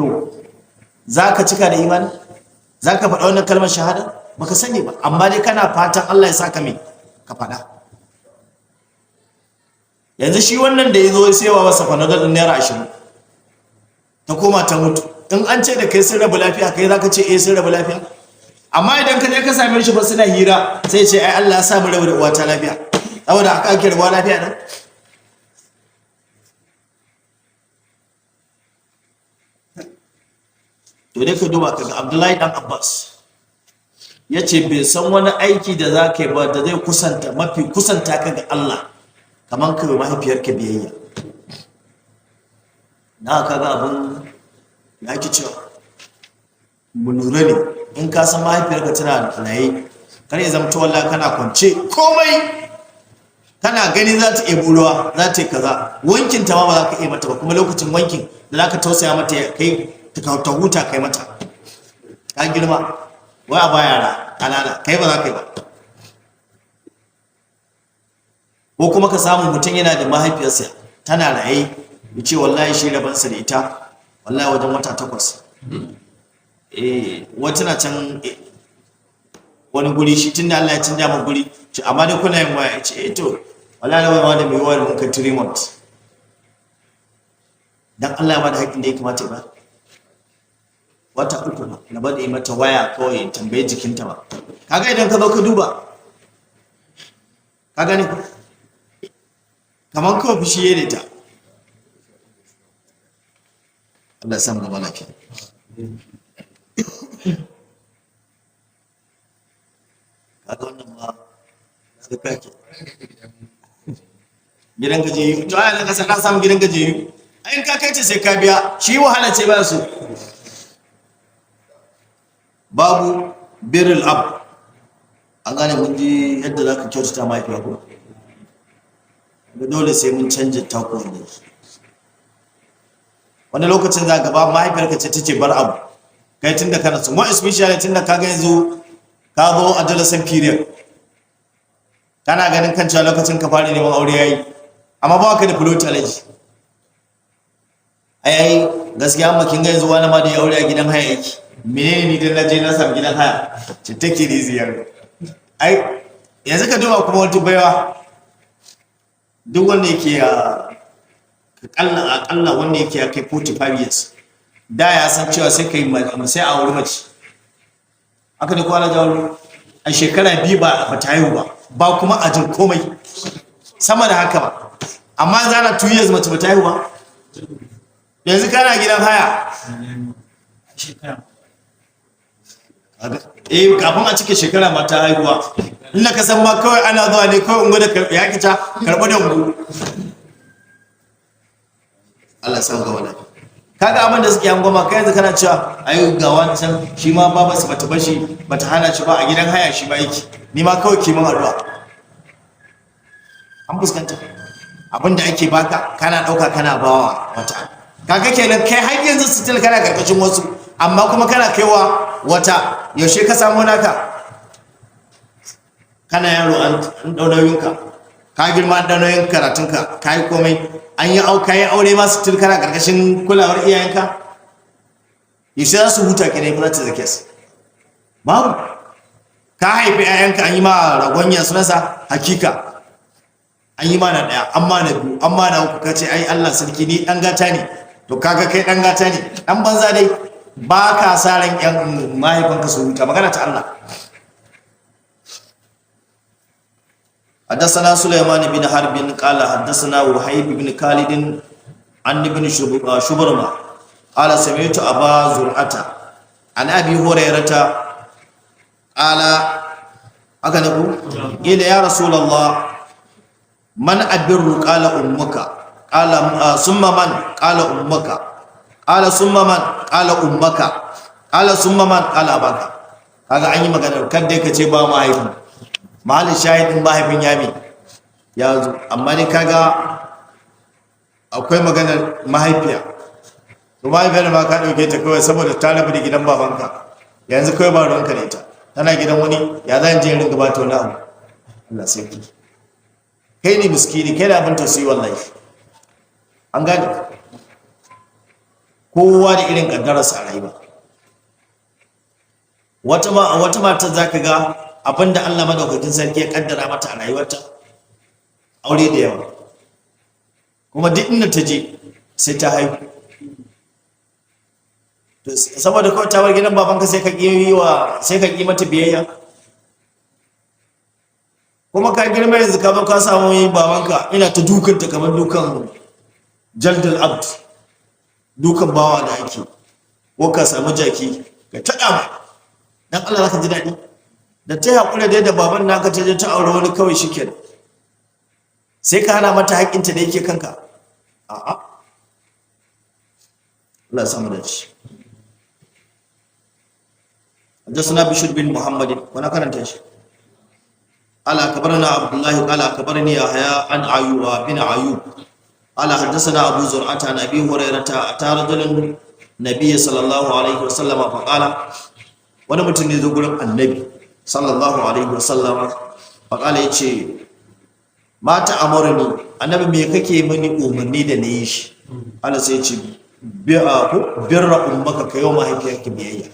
to zaka cika da imani, zaka faɗa wannan kalmar shahada baka sani ba, amma dai kana fatan Allah ya saka me ka faɗa. Yanzu shi wannan da yazo sai wa wasa fanadol din naira 20 ta koma ta mutu, in an ce da kai sun rabu lafiya kai zaka ce eh sun rabu lafiya? Amma idan ka je ka same shi ba suna hira sai ce ai Allah ya sa mu rabu da uwata lafiya, saboda aka ake rabuwa lafiya nan. To dai ka duba kaga Abdullahi dan Abbas yace bai san wani aiki da zaka yi ba da zai kusanta mafi kusanta ka ga Allah kaman kai mahaifiyarka biyayya. Na kaga abun ya ki cewa mu lura ne, in ka san mahaifiyarka tana raye kar ya zamto wallahi kana kwance komai kana gani za ta iya buruwa, za ta yi kaza, wankin ta ma ba za ka iya mata ba, kuma lokacin wankin da za ka tausaya mata kai ta huta kai mata, ka girma wai a ba yara ƙanana kai ba za ka yi ba. Ko kuma ka samu mutum yana da mahaifiyarsa tana raye ya ce wallahi shi rabansa da ita wallahi wajen wata 8. Wata na can wani guri shi tun da Allah ya canja ma guri, amma dai kuna yin waya ya ce to wallahi na waya da mai wayar mun kai 3 months dan Allah ya bada haƙin da ya kamata ba. Wata 3 na bada mata waya kawai tambaye jikinta ba. Kaga idan ka zo ka duba ka gani kamar kawai fushi ya ta. Allah ya samu gaba lafiya. Kaga wannan ma sai kake gidan gajiyu to ai ka saka samu gidan gajiyu ai ka kai ce sai ka biya, shi wahala ce ba su. Babu birrul ab, an gane mun ji yadda zaka kyautata mahaifiya ko da dole sai mun canja tako ne. Wani lokacin za ka ba mahaifiyarka ce tace bar abu kai tunda kana so, more especially tunda kaga yanzu ka zo adolescent period kana ganin kan cewa lokacin ka fara neman aure yayi, amma ba ka da plot allergy. Ai gaskiya amma kin ga yanzu wani ma da ya aure a gidan haya yake, menene ni dan naje na samu gidan haya ce take ne ziyar. Ai yanzu ka duba kuma wata baiwa duk wanda yake akalla wanda yake ya kai 45 years da ya san cewa sai kai sai a wuri mace aka ne kwana jawo a shekara 2 ba ta haihu ba kuma a jin komai sama da haka ba, amma zana 2 years mace ba ta haihu ba. Yanzu kana gidan haya kafin a cike shekara ma ta haihuwa, inda ka san ma kawai ana zuwa ne kawai ungo da ya kita karɓi da ungo. Allah san ga wannan kaga abin da suke yan goma kai yanzu kana cewa ayu ga wancan shi ma baba su bata bashi bata hana shi ba a gidan haya shi ba yake, ni ma kawai kiman addu'a. An fuskanta abin da ake baka kana dauka kana bawa wata, kaga kenan kai har yanzu still kana karkashin wasu, amma kuma kana kaiwa wata. Yaushe ka samu naka? Kana yaro an daunayinka ka girma da nauyin karatunka ka yi komai, an yi aure ma still kana karkashin kulawar iyayenka. Yaushe za su huta kenan ba za ta zake su babu. Ka haifi 'ya'yanka an yi ma ragonya sunansa hakika, an yi ma na ɗaya amma na biyu amma na uku kace ai Allah sarki ni dan gata ne, to kaga kai dan gata ne dan banza dai ba ka sa ran ƴan mahaifanka su huta. Magana ta Allah. حدثنا سليمان بن حرب قال حدثنا وهيب بن خالد عن ابن شبرمة قال سمعت أبا زرعة عن أبي هريرة قال أكنكو قيل يا رسول الله من أبر؟ قال أمك. قال ثم من؟ قال أمك. قال ثم من؟ قال أمك. قال ثم من؟ قال أباك. kaga an yi magana kan dai kace ba mahaifin mahallin shahidin mahaifin yami ya zo, amma ne kaga akwai maganar mahaifiya. To mahaifiyar ma ka dauke ta kawai saboda ta rabu da gidan babanka, yanzu kawai ba ruwanka da ita, tana gidan wani, ya zan je ringa ba ta wani abu. Allah sai ki kai ne miskini, kai da abin tausayi wallahi. An gane kowa da irin kaddararsa a rayuwa. Wata mata zaka ga abinda Allah madaukakin sarki ya kaddara mata a rayuwarta aure da yawa, kuma duk inda ta je sai ta haihu. To saboda kawai ta bar gidan babanka sai ka ƙi mata biyayya, kuma ka girma yanzu ka zo ka samu babanka ina ta dukanta kamar dukan jaldal abd, dukan bawa da ake, ko ka samu jaki ka taɗa mai dan Allah zaka ji daɗi. Da ta haƙura dai da baban naka ta je ta aure wani kawai shikenan sai ka hana mata haƙƙinta da yake kanka. A'a, Allah ya samu dace. حدثنا بشر بن محمد وانا كرنت شي قال اخبرنا عبد الله قال اخبرني يحيى عن ايوب بن ايوب قال حدثنا ابو زرعه عن ابي هريره اتى رجل النبي صلى الله عليه وسلم فقال wani mutum ne zo gurin annabi sallallahu alaihi wasallam faqala yace mata amurni annabi me kake mani umarni da nayi shi? Allah sai yace birra ummaka kayo mahaifiyarki biyayya.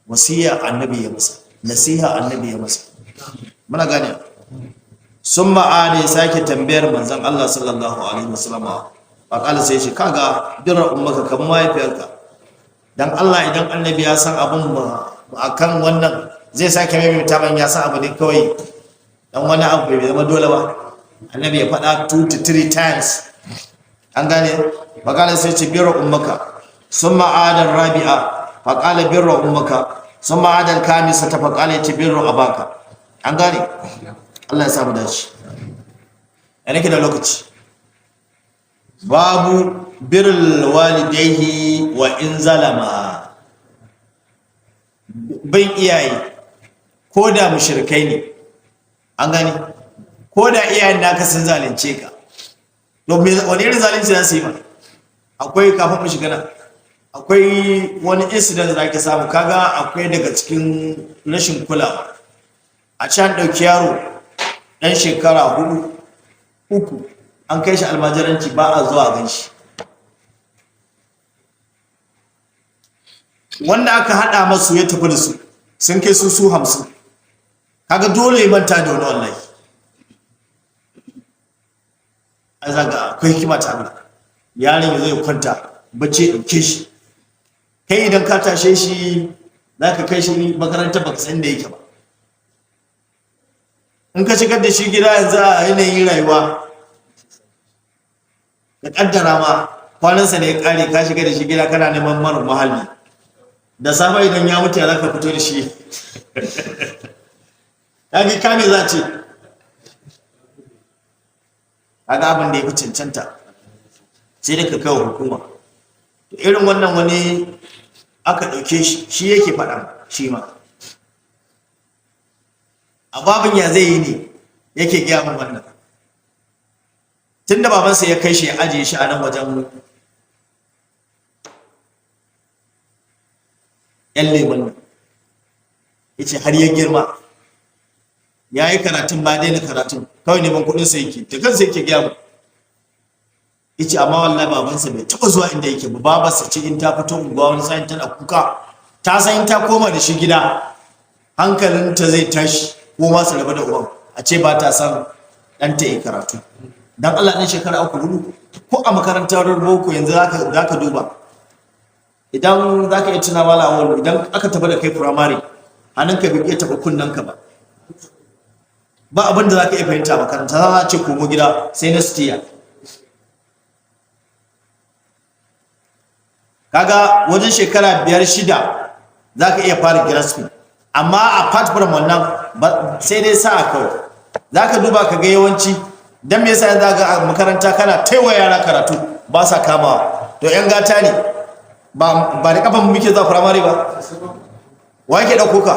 Wasiya annabi ya masa, nasiha annabi ya masa, muna gane. Sun ma'ani sake tambayar manzon Allah sallallahu alaihi wasallam faqala sai shi kaga birra ummaka kan mahaifiyarka. Dan Allah idan annabi ya san abun akan wannan zai sake maimaita ban ya san abu ne kawai dan wani abu bai zama dole ba. Annabi ya faɗa 2 to 3 times, an gane. faqala sai ce birra ummaka summa adar rabi'a faqala birra ummaka summa adal kamisa ta faqala ce birra abaka, an gane. Allah ya samu dace. yana ke da lokaci. Babu birrul walidayhi wa in zalama. Bin iyaye ko da mushrikai ne, an gane, ko da iyayen naka sun zalunce ka, to wani irin zalunci za su yi ma? Akwai, kafin mu shiga nan, akwai wani incident da ake samu. Kaga akwai daga cikin rashin kulawa a can ɗauki yaro ɗan shekara 3 an kai shi almajiranci ba a zuwa gan shi. Wanda aka haɗa masu ya tafi da su sun kai su 50. Kaga dole ya manta da wani wallahi. A zaga akwai hikima ta Allah. Yaron ya zo ya kwanta bacci ya ɗauke shi, kai idan ka tashe shi za ka kai shi makaranta baka san da yake ba. In ka shigar da shi gida yanzu a yanayin rayuwa, ka kaddara ma kwanansa ne ya kare, ka shiga da shi gida kana neman mara muhalli, da safe idan ya mutu ya za ka fito da shi kage kame za ce kaga abin da ya fi cancanta sai da ka kai wa hukuma. Irin wannan wani aka ɗauke shi yake faɗa shi ma a babin ya zai yi ne yake gaya min wannan. Tun da babansa ya kai shi ya ajiye shi a nan wajen ‘yan lemun nan, ya ce har ya girma ya yi karatun ba daina karatun kawai neman kuɗinsa yake da kansa yake gaya mu. Ya ce amma wallahi babansa bai taɓa zuwa inda yake ba. Babarsa ce in ta fito unguwa wani sa'in tana kuka, ta san in ta koma da shi gida hankalinta zai tashi ko ma su rabu da uban, a ce ba ta san ɗanta ya karatu. Dan Allah ɗan shekara 3 ko a makarantar boko yanzu za ka duba, idan za ka iya tuna mala awal, idan aka tafi da kai firamare hannunka bai iya taɓa kunnanka ba abin da za ka iya fahimta makaranta, za a ce komo gida sai na stiya. Kaga wajen shekara 5-6 za ka iya fara grasping, amma apart from wannan sai dai sa'a kawai. Za ka duba ka ga yawanci don me yasa yanzu ga makaranta kana taiwa yara karatu ba sa kamawa, to 'yan gata ne. Ba da kafan muke zuwa firamare ba, wa yake ɗauko ka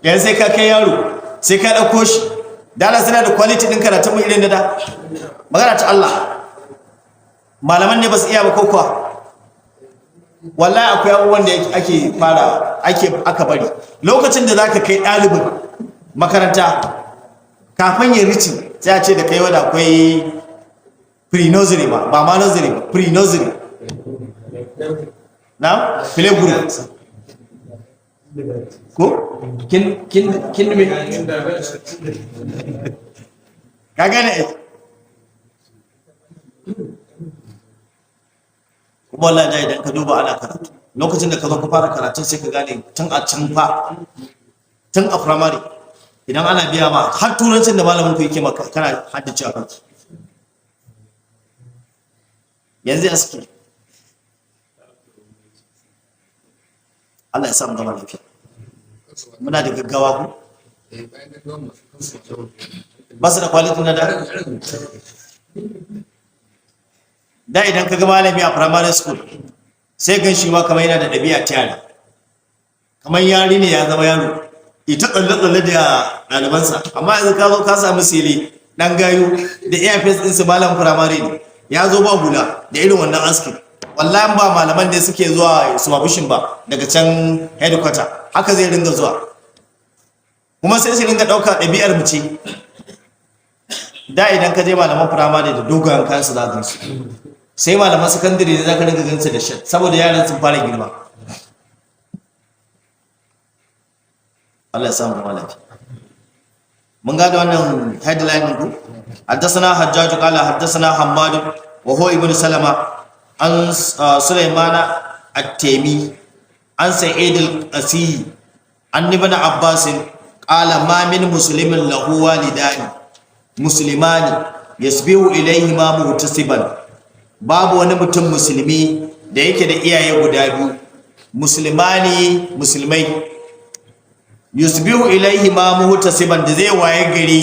yanzu sai ka kai yaro sai ka ɗauko shi. Dala suna da quality ɗin karatun mu irin da magana ta Allah, malaman ne ba su iya ba ko kuwa? Wallahi akwai abubuwan da aka bari. Lokacin da zaka kai ɗalibin makaranta kafin ya rici sai a ce da kai wanda akwai pre-nursery ba ma nursery ba, pre-nursery na play group ko kin me ka gane kuma wallahi da idan ka duba ana karatu lokacin da ka zo ka fara karatun sai ka gane tun a can fa tun a primary idan ana biya ma har turancin da malamin ku yake maka kana haddace a kanki yanzu ya suke Allah ya sa mu gama lafiya muna da gaggawa ku ba su da kwalitin na da idan ka ga malami a primary school sai gan shi ma kamar yana da ɗabi'a ta yara kamar yari ne ya zama yaro ita tsalle-tsalle da ɗalibansa amma yanzu ka zo ka samu sili ɗan gayu da airface ɗinsu malam primary ne ya zo ba hula da irin wannan askin wallahi ba malaman da suke zuwa supervision ba daga can headquarter haka zai ringa zuwa kuma sai su ringa ɗauka ɗabi'ar mu ce da idan ka je malaman primary da dogayen kansu za ka su sai malaman secondary ne za ka ringa gansu da shan saboda yaran sun fara girma Allah ya samu malaki mun ga da wannan headline din ku haddathana hajjaj qala haddathana hammad wa huwa ibn salama an sulaymana at-taymi an sa'id al-qasi an ibn abbas qala ma min muslimin lahu walidani muslimani yasbihu ilayhima muhtasiban babu wani mutum musulmi da yake da iyaye guda biyu musulmai yusbihu ilaihi ma muhtasiban da zai waye gari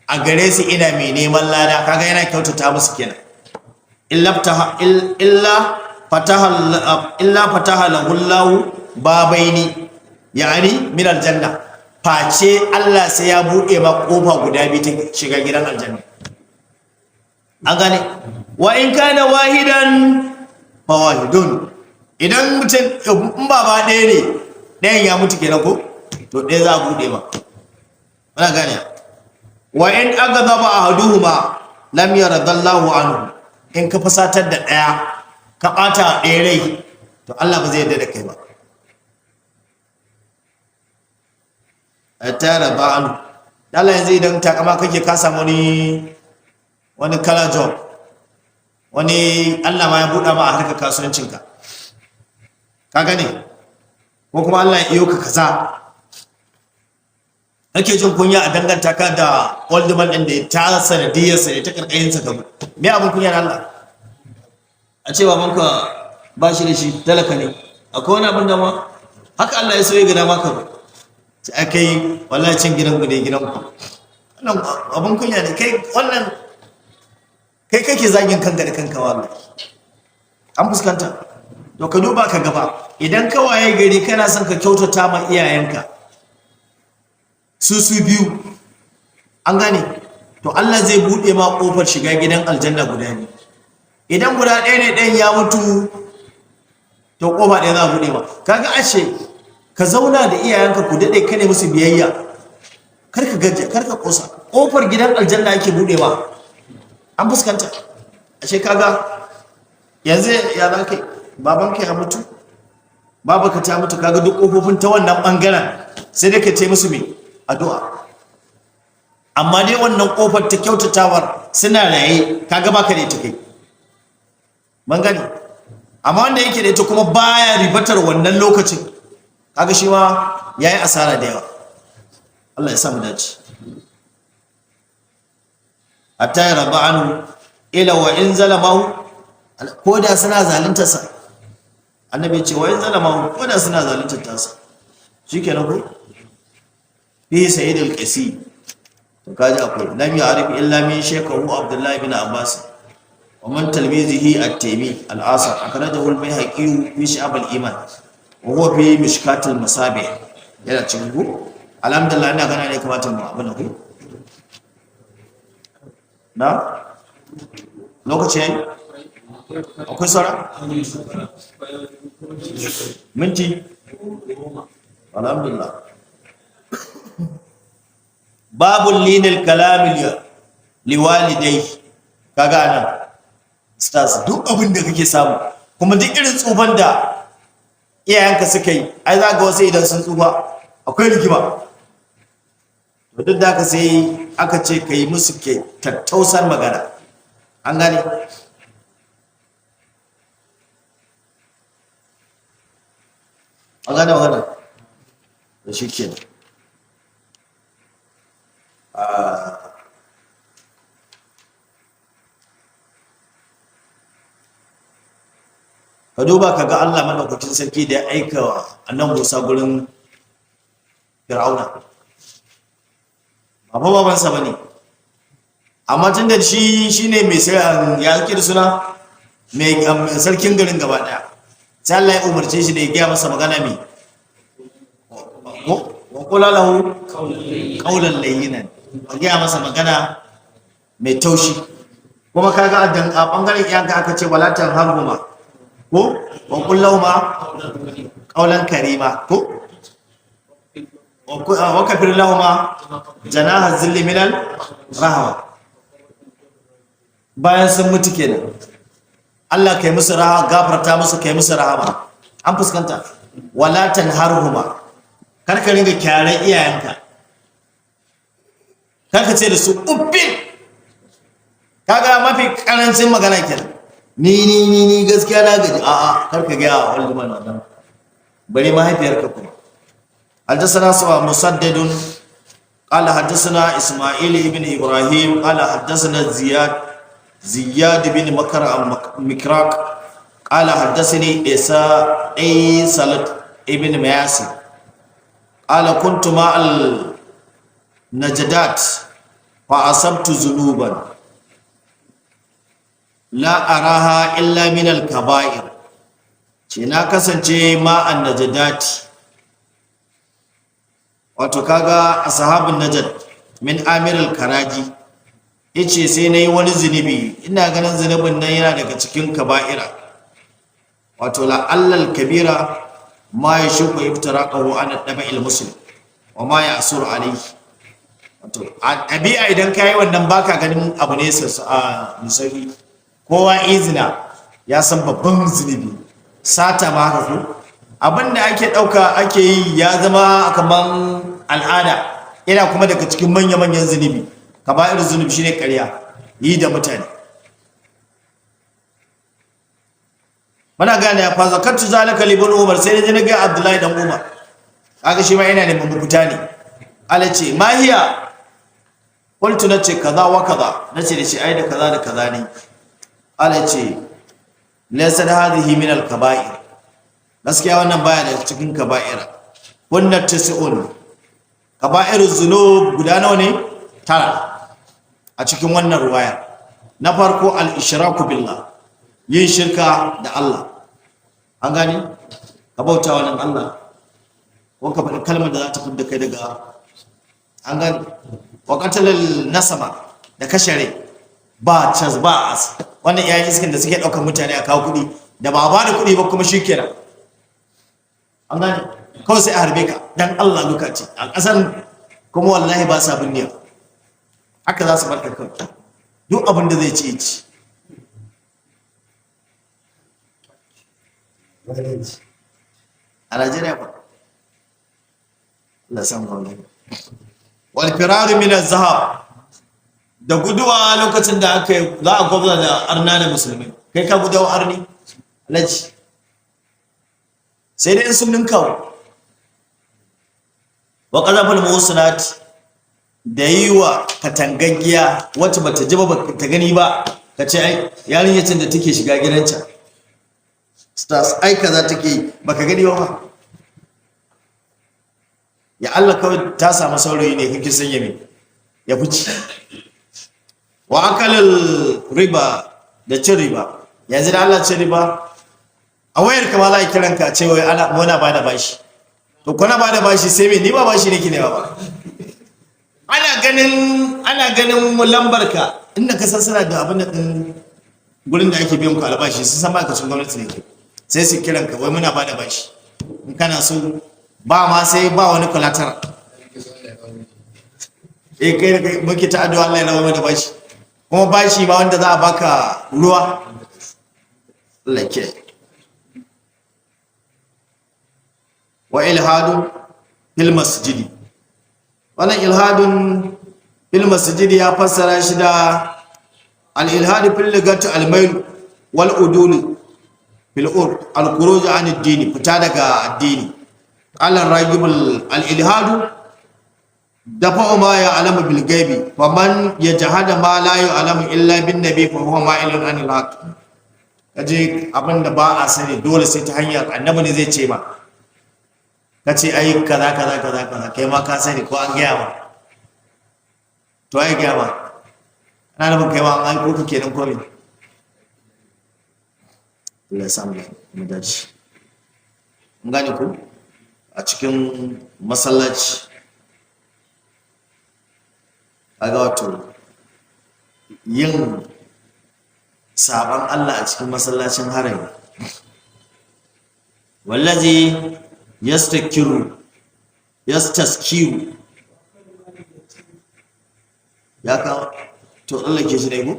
a gare su ina mai neman lada kaga yana kyautata musu kenan illa fataha lahu Allahu babaini yani min aljanna face Allah sai ya bude ma kofa guda biyu ta shiga gidan aljanna an gane wa in kana wahidan fa wahidun idan mutum in baba ɗaya ne ɗayan ya mutu kenan ko to ɗaya za a buɗe ma ana gane wa in aghdaba ahaduhuma lam yaradallahu anhu in ka fasatar da ɗaya ka ɓata ɗaya rai to Allah ba zai yarda da kai ba tara ba anhu Allah yanzu idan takama kake ka samu wani kala job wani Allah ma ya buɗa ma a harkar kasuwancinka ka gane ko kuma Allah ya iyo ka kaza ake jin kunya a danganta ka da old man din da ta sanadiyarsa da ta karkayinsa gaba me abin kunya da Allah a ce babanka ba shi da shi talaka ne akwai wani abin da ma haka Allah ya so ya gada maka ba sai aka yi wallahi cin gidan ku ne gidan ku wannan abin kunya ne kai wannan kai kake zagin kanka da kanka wallahi an fuskanta to ka duba ka gaba idan ka waye gari kana son ka kyautata ma iyayenka su biyu an gane to Allah zai bude ma kofar shiga gidan aljanna guda ne idan guda ɗaya ne ɗayan ya mutu to kofa ɗaya za a bude ma kaga ashe ka zauna da iyayenka ku dade ka ne musu biyayya kar ka gaje kar ka kosa kofar gidan aljanna yake bude ma an fuskanta ashe kaga yanzu ya za kai babanka ya mutu babaka ta mutu kaga duk kofofin ta wannan bangaren sai dai ka ce musu me addu'a amma dai wannan kofar ta kyautatawar suna raye kaga baka da ita kai ban gani amma wanda yake da ita kuma baya ribatar wannan lokacin kaga shi ma yayi asara da yawa Allah ya sa mu dace hatta ya raba anu ila wa in zalamahu ko da suna zalunta sa annabi ce wa in zalamahu ko da suna zalunta ta sa shikenan ko fi sayyid al-qasi to kaji akwai lam ya'rif illa min shaykhu Abdullah ibn Abbas wa man talmizihi at-Taymi al-Asr akhrajahu al-Bayhaqi fi Shu'ab al-Iman wa huwa fi Mishkat al-Masabih yana cikin go alhamdulillah ina gana ne kamata mu abin ku na lokaci yayi akwai sara minti alhamdulillah babul linil kalamil liwalidai kaga anan stars duk abin da kake samu kuma duk irin tsufan da iyayenka suka yi ai za ga wasu idan sun tsufa akwai rigima to duk da haka sai aka ce ka yi musu ke tattausar magana an gane magana da shi ke ka duba ka ga Allah madaukakin sarki da ya aika annabi Musa gurin Fir'auna ba fa babansa bane amma tunda shi shine mai sai ya yake da suna mai sarkin garin gaba daya sai Allah ya umarce shi da ya gaya masa magana mai wa qula lahu qawlan layyinan ya gaya masa magana mai taushi kuma kaga a bangaren iyanka aka ce wala tanharhuma ko wa qul lahumma qawlan karima ko wa kafir lahumma janaha zilli minal rahma bayan sun mutu kenan Allah kai musu rahama gafarta musu kai musu rahama an fuskanta wala tanharhuma kar ka ringa kyare iyayenka kar ka ce da su ubbin kaga mafi karancin magana kenan ni gaskiya na gaji a'a kar ka ga wani wannan bari mahaifiyarka kuma حدثنا سوا مسدد قال حدثنا اسماعيل بن ابراهيم قال حدثنا زياد بن مكراك قال حدثني عيسى ابن مياسي قال كنت مع النجدات فأصبت ذنوبا لا أراها إلا من الكبائر كنا كسنجي مع النجدات wato kaga ashabun najad min amirul karaji yace sai nayi wani zunubi ina ganin zunubin nan yana daga cikin kaba'ira wato la allal kabira ma yashuku iftiraqahu an tabi'il muslim wa ma ya'suru alayhi wato abi'a idan kai wannan baka ganin abu ne a misali kowa izina ya san babban zunubi sata ma haka ko abinda ake dauka ake yi ya zama kaman al'ada yana kuma daga cikin manya-manyan zunubi kaba'ir zunubi shine ƙarya yi da mutane muna gane ya fa zakartu zalika li ibn umar sai da ga abdullahi dan umar kaga shi ma yana neman mafita ne alace mahiya qultu nace kaza wa kaza nace da shi ai da kaza da kaza ne alace laysa hadhihi min al-kaba'ir gaskiya wannan baya da cikin kaba'ira wannan tasi'un kaba'iruz zunub guda nawa ne 9 a cikin wannan ruwaya na farko al-ishraku billah yin shirka da Allah an gane ka bauta wa Allah ko ka faɗi kalmar da za ta fidda kai daga an gane wa qatalal nasama da kashare ba chas ba as wannan yayin iskin da suke daukar mutane a kawo kuɗi da ba ba da kuɗi ba kuma shikenan an gane kawai sai a harbe ka dan Allah lokaci a ƙasar kuma wallahi ba sa binniya haka za su barka kan duk abin da zai ci a Najeriya ba Allah san wannan wal firaru min az-zahab da guduwa lokacin da aka za a gwabza da arna da musulmi kai ka gudawa arni alaji sai dai sun ninka wa qazafal muhsanat da yiwa katangaggiya wacce bata ji ba ta gani ba kace ai yarinyar da take shiga gidanta stars ai kaza take baka gani ba ya Allah kawai ta samu saurayi ne kike sanya me ya fice wa akalal riba da cin riba yanzu da Allah cin riba a wayar ka ma za a kiranka ce wai ana muna bada bashi to kuna bada bashi sai me ni ba bashi nake ne ba ana ganin lambar ka inda ka san suna da abin din gurin da ake biyan ku albashi sun san ma'aikacin gwamnati ne sai su kiranka wai muna bada bashi in kana so ba ma sai ba wani collateral kai muke ta addu'a Allah ya rawa da bashi kuma bashi ma wanda za a baka ruwa lake. Wa ilhadun fil masjidi, wannan ilhadun fil masjidi ya fassara shi da al-ilhadu fil lugati al-mail wal udul fil urd al-khuruj an ad-din, fita daga addini. qala ar-ragib al-ilhadu dafa ma ya'lamu bil ghaibi wa man yajhada ma la ya'lamu illa bin nabi fa huwa ma'ilun anil haqq. Kaje abinda ba a sani dole sai ta hanyar annabi ne zai ce ma, kace ai kaza kaza kaza kaza kai ma ka sani ko an gaya ma, to ai gaya ma ana nufin kai ma an aiko ka kenan ko me. Allah ya samu mu dace. Mun gane ku a cikin masallaci kaga wato yin sabon Allah a cikin masallacin harami, wallazi yastaskiru ya ka to tsallake shi ne ko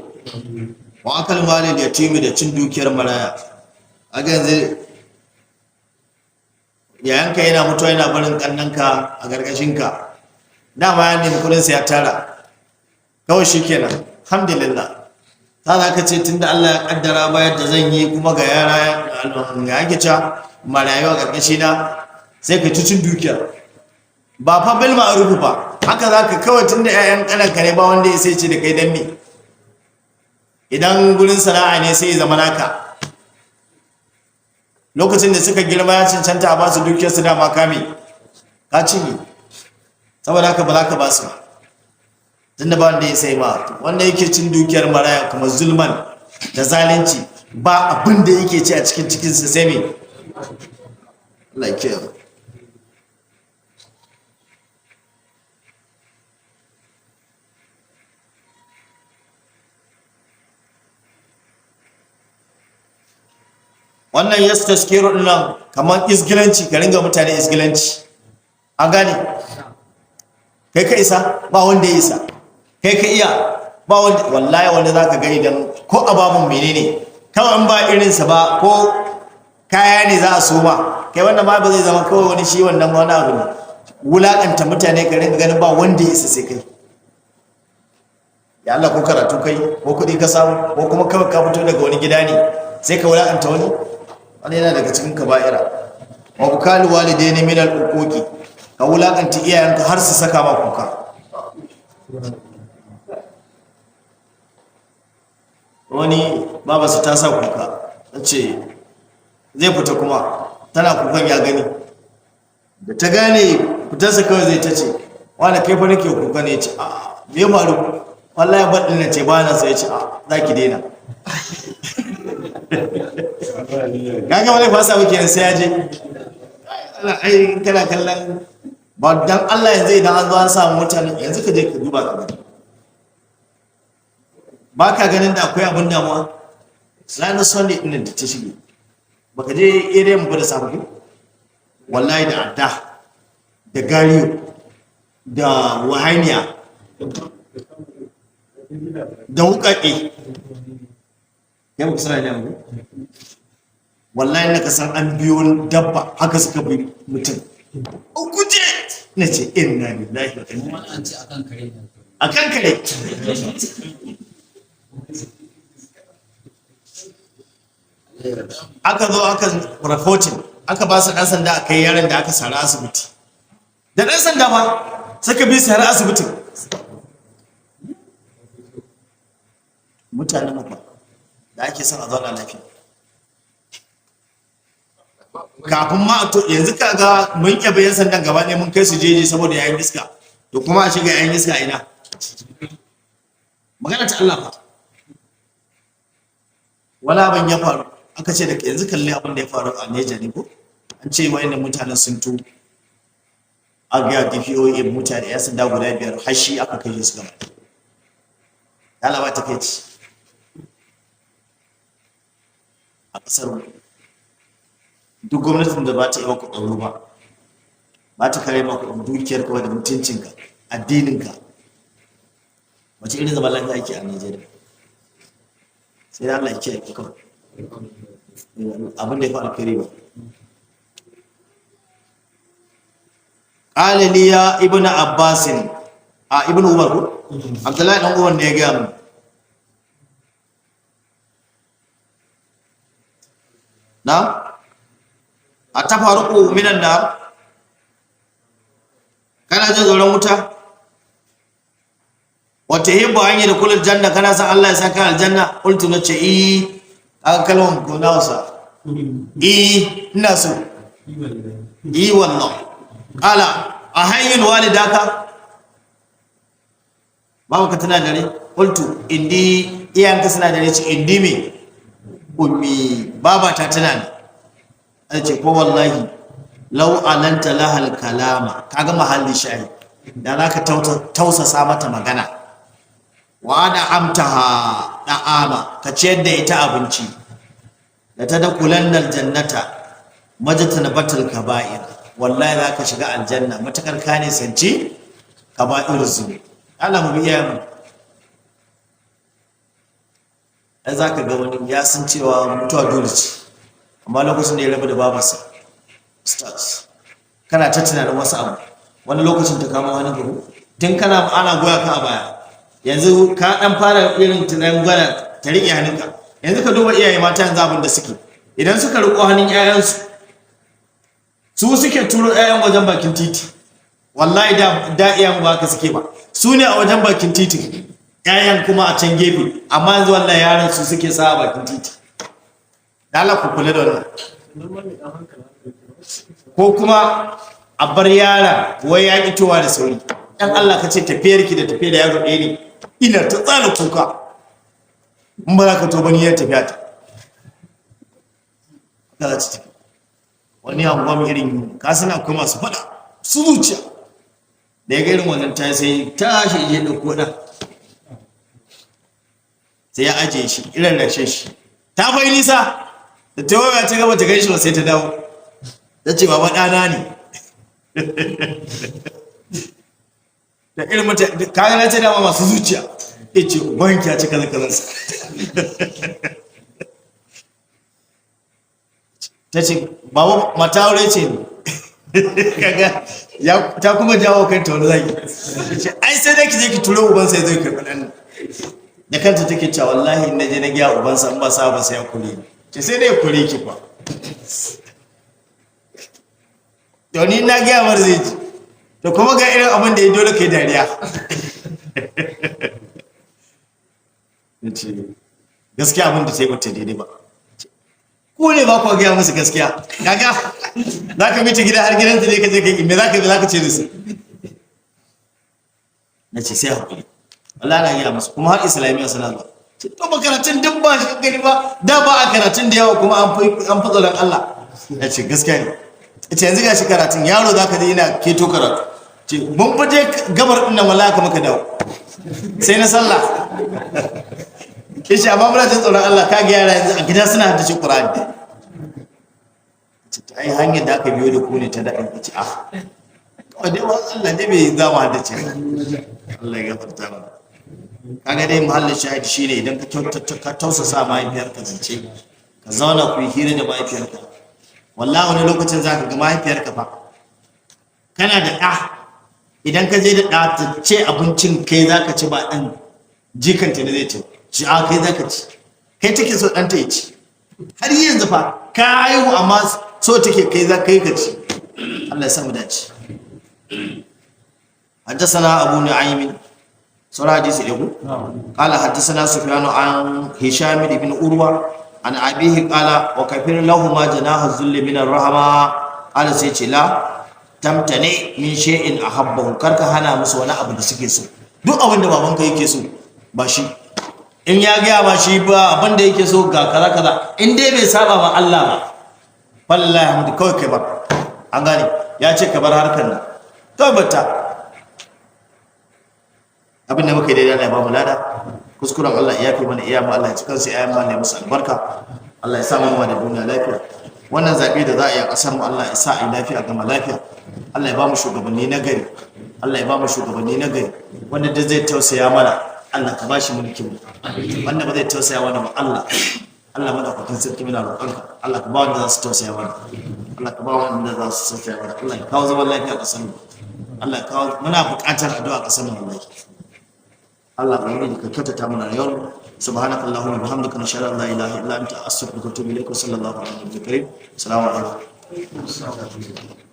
wa akal malil yatimi da cin dukiyar maraya. Aga yanzu yayanka yana mutuwa yana barin kannanka a gargashinka, dama ya nemi kudin sa ya tara kawai shikenan alhamdulillah. ta za ka ce tunda Allah ya kaddara bayar da zan yi kuma ga yara ya ake ca marayu a gargashina sai ka ci cin dukiya. Ba fa bil ma'ruf ba, haka za ka kawai tunda 'ya'yan kananka ne ba wanda ya sai ce da kai dan me. Idan gurin sana'a ne sai ya zama naka, lokacin da suka girma ya cancanta a ba su dukiyar su dama kame ka cinye, saboda haka ba za ka ba su ba tunda ba wanda ya sai ba. Wanda yake cin dukiyar maraya kuma zulman da zalunci ba abin da yake ci a cikin cikinsa sai me Allah ya kiyaye. Wannan yastaskiru din nan kamar isgilanci, ka ringa mutane isgilanci, an gane kai ka isa ba wanda ya isa, kai ka iya ba wanda. wallahi wanda zaka ga idan ko ababun menene kawai an ba irinsa ba ko kaya ne za a soma, kai wannan ma ba zai zama kawai wani shi wannan wani abu ne. Wulakanta mutane ka ringa ganin ba wanda ya isa sai kai. Ya Allah, ko karatu kai ko kuɗi ka samu ko kuma kawai ka fito daga wani gida ne sai ka wulakanta wani. Wani yana daga cikin kaba'ira. Wa bukalu walidaini min al-uquqi, ka wulakanta iyayenka har su saka ma kuka. Wani babarsa ta sa kuka, tace zai fita kuma tana kukan ya gani, da ta gane fitarsa kawai zai tace wani kai fa nake kuka ne, ce a me faru, wallahi baɗin na ce ba na sai, ce a za ki daina. Gaga wani fasa muke sai ya je. Ai kana kallon ba dan Allah yanzu idan an zo an samu mutane, yanzu ka je ka duba ka gani, ba ka ganin da akwai abin damuwa. Ranar Sunday ɗin da ta shige baka je area mu ba da safe, wallahi da adda da gariyo da wahainiya da wuƙaƙe yau suna da mu, wallahi na kasan an biyo dabba haka suka bi mutum a guje. Na ce inna lillahi wa inna ilaihi raji'un. Akan kare aka zo aka reporting, aka ba su ɗan sanda a kai yaron da aka sara asibiti, da ɗan sanda ba suka bi su har asibitin. Mutanen mu da ake son a zauna lafiya, kafin ma to yanzu kaga mun kyabe yan sandan gaba ne mun kai su jeje saboda yayin iska, to kuma a shiga yayin iska ina magana ta Allah fa. Wala ban ya faru aka ce da yanzu kalli abin da ya faru a Neja ne ko an ce wayannan mutanen sun tu a ga DPOA mutane ya sanda guda 5 har shi aka kai su gaba. Allah ba ta kai ci a kasar duk gwamnatin da ba ta yi maka tsaro ba ta kare maka dukiyar ka da mutuncinka addininka, wace irin zaman lafiya ake a Najeriya? sai Allah ya kiyaye kawai abin da ya fi alkhairi ba. qala li ya ibnu abbas ibnu umar ko abdullahi dan umar ne ya ga mu na atafaruqu minan nar kana jin tsoron wuta wata hibba an yi da kulul janna kana san Allah ya saka aljanna qultu nace aka kalmar ko na wasa ina so wallahi qala ahayyin walidaka babu ka tana dare qultu indi iyanka suna dare ce indi me ummi baba ta tana ne ace ko wallahi law alanta lahal kalama kaga mahalli shayi da zaka tausasa mata magana wa da amtaha da'ama ka ciyar da ita abinci da ta da kulannal jannata majtanabatul kaba'ir wallahi zaka shiga aljanna matakar ka ne sanci kaba'ir zunubi Allah mu biya mu ai zaka ga wani ya san cewa mutuwa dole ce amma lokacin da ya rabu da babarsa stars kana ta tunanin wasu abu wani lokacin ta kama wani gaba tun kana ana goya ka a baya yanzu ka dan fara irin tunanin gwada ta riƙe hannunka yanzu ka duba iyaye mata yanzu abin da suke idan suka riƙo hannun ƴaƴansu su suke turo ƴaƴan wajen bakin titi wallahi da iyayen ba ka suke ba su ne a wajen bakin titi ƴaƴan kuma a can gefe amma yanzu wallahi yaran su suke sa a bakin titi da Allah ku kula da wannan ko kuma a bar yara wai ya kitowa da sauri dan Allah ka ce tafiyar ki da tafiyar da yaro ɗaya ne ina ta tsala kuka in ba za ka to bani ya tafiya ta kada ta tafi wani abuwa mai irin ka sana akwai masu faɗa su zuciya da ya ga irin wannan ta sai tashi ya ɗauko ɗan sai ya ajiye shi irin rashe shi ta bai nisa da ta waya ta gaba ta gaishe ba sai ta dawo ta ce baba ɗana ne da irin mata kaga na ce dama masu zuciya ya ce ubanki ya ci kazansa ta ce baba mata aure ce ne kaga ta kuma jawo kanta wani zaki ce ai sai dai ki je ki turo ubansa ya zo ki karɓi ɗan da kanta take cewa wallahi na je na gaya ubansa in ba sa ba sai ya kure ce sai dai kure ki kwa to ni na gaya mar zai ji to kuma ga irin abin da ya dole kai dariya gaskiya abin da ta yi bata daidai ba ko ne ba ku gaya musu gaskiya kaga za ka mice gida har gidansa ne ka je kai me za ka ce da su na ce sai hakuri Allah na gaya musu kuma har islamiyya suna zuwa to ba karatun duk ba shi gani ba da ba a karatun da yawa kuma an fi tsoron Allah ya ce gaskiya ne ce yanzu ga shi karatun yaro za ka je yana keto karatu ce mun fije gabar ɗin nan wallahi ka maka dawo sai na sallah kishi amma muna jin tsoron Allah ka ga yara yanzu a gida suna haddace Qur'ani ce ta ai hanyar da aka biyo da ku ne ta daɗin ce ah kawai dai Allah ne bai za mu haddace Allah ya gafarta mana kaga dai muhallin shahidi shine idan ka tausasa mahaifiyarka zance ka zauna ku yi hira da mahaifiyarka wallahi wani lokacin zaka ga mahaifiyarka fa kana da ɗa idan ka je da ɗa ta ce abincin kai zaka ci ba ɗan jikanta ne zai ci a kai zaka ci kai take so ɗanta ya ci har yanzu fa ka haihu amma so take kai za kai ka ci Allah ya samu dace حدثنا أبو نعيم سورة حديث له قال حدثنا سفيان عن هشام بن أروى عن أبيه قال وكفر لهما جناح الذل من الرحمة قال سيتي لا تمتنع من شيء أحبه كرك هنا musu wani abu da suke so duk abin da babanka yake so ba shi in ya ga ba shi ba abin da yake so ga kaza kaza in dai bai saba ba Allah ba wallahi hamdu kawai kai ba an gane ya ce ka bar harkar nan tabbata abin da muka yi daidai Allah ya ba mu lada kuskuren Allah ya fi mana iya mu Allah ya ci kansu ya mu musu albarka Allah ya sa mu da duniya lafiya wannan zabe da za a yi a kasar mu Allah ya sa a yi lafiya gama lafiya Allah ya ba mu shugabanni na gari Allah ya ba mu shugabanni na gari wanda da zai tausaya mana Allah ka bashi mulkin mu wanda ba zai tausaya wani ba Allah madaukakin sarki muna roƙonka Allah ka ba wanda za su tausaya mana Allah ka ba wanda za su tausaya mana Allah ya kawo zaman lafiya a ƙasar mu Allah ya kawo muna buƙatar addu'a a ƙasar mu wallahi Allah ubangiji ka kyautata mana yau subhanakallahumma wa bihamdika nashhadu an la ilaha illa anta astaghfiruka wa atubu ilaik wa sallallahu alaihi wa sallam assalamu alaikum